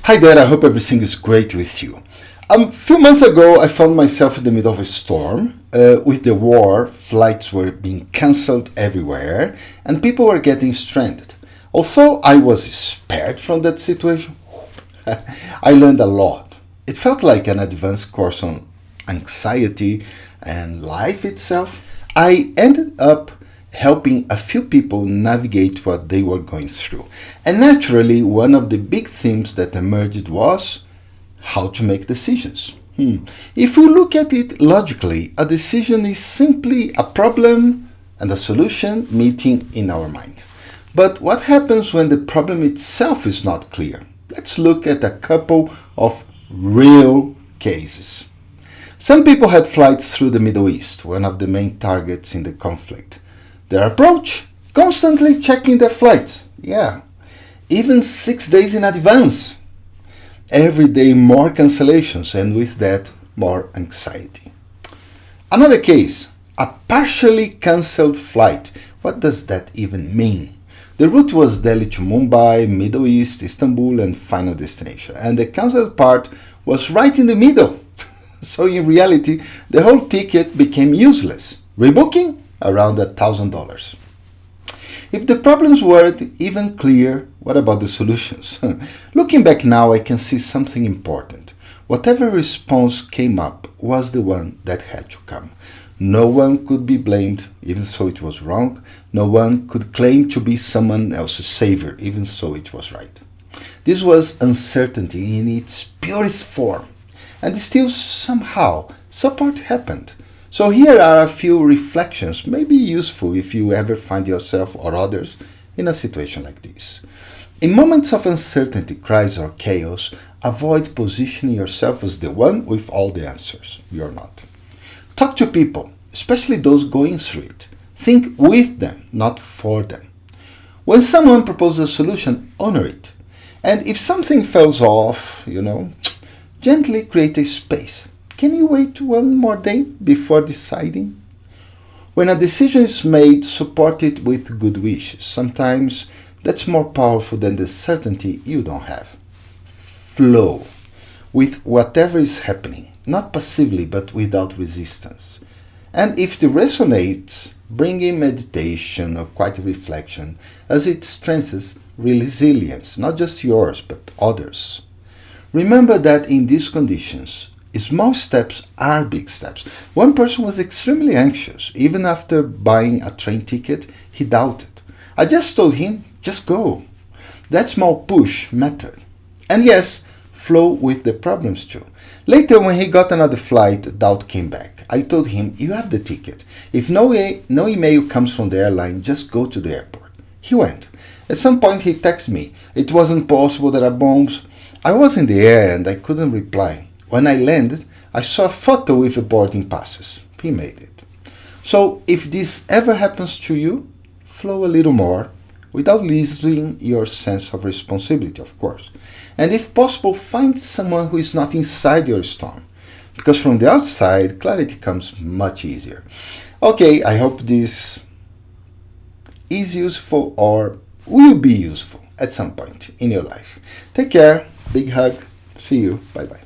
Hi there, I hope everything is great with you. A few months ago, I found myself in the middle of a storm. With the war, flights were being cancelled everywhere and people were getting stranded. Although I was spared from that situation, I learned a lot. It felt like an advanced course on anxiety and life itself. I ended up helping a few people navigate what they were going through. And naturally, one of the big themes that emerged was how to make decisions. If we look at it logically, a decision is simply a problem and a solution meeting in our mind. But what happens when the problem itself is not clear? Let's look at a couple of real cases. Some people had flights through the Middle East, one of the main targets in the conflict. Their approach? Constantly checking their flights. Yeah, even 6 days in advance. Every day more cancellations, and with that, more anxiety. Another case, a partially cancelled flight. What does that even mean? The route was Delhi to Mumbai, Middle East, Istanbul, and final destination. And the cancelled part was right in the middle. So in reality, the whole ticket became useless. Rebooking? Around $1,000. If the problems weren't even clear, what about the solutions? Looking back now, I can see something important. Whatever response came up was the one that had to come. No one could be blamed, even so it was wrong. No one could claim to be someone else's savior, even so it was right. This was uncertainty in its purest form. And still somehow support happened. So here are a few reflections, maybe useful if you ever find yourself or others in a situation like this. In moments of uncertainty, crisis, or chaos, avoid positioning yourself as the one with all the answers. You're not. Talk to people, especially those going through it. Think with them, not for them. When someone proposes a solution, honor it. And if something falls off, gently create a space. Can you wait one more day before deciding? When a decision is made, support it with good wishes. Sometimes that's more powerful than the certainty you don't have. Flow with whatever is happening, not passively but without resistance. And if it resonates, bring in meditation or quiet reflection as it strengthens resilience, not just yours but others. Remember that in these conditions, small steps are big steps. One person was extremely anxious. Even after buying a train ticket, he doubted. I just told him, just go. That small push mattered. And yes, flow with the problems too. Later, when he got another flight, doubt came back. I told him, you have the ticket. If no email comes from the airline, just go to the airport. He went. At some point, he texted me. It wasn't possible, there are bombs. I was in the air and I couldn't reply. When I landed, I saw a photo with the boarding passes. He made it. So if this ever happens to you, flow a little more without losing your sense of responsibility, of course. And if possible, find someone who is not inside your storm. Because from the outside, clarity comes much easier. Okay, I hope this is useful or will be useful at some point in your life. Take care. Big hug. See you. Bye-bye.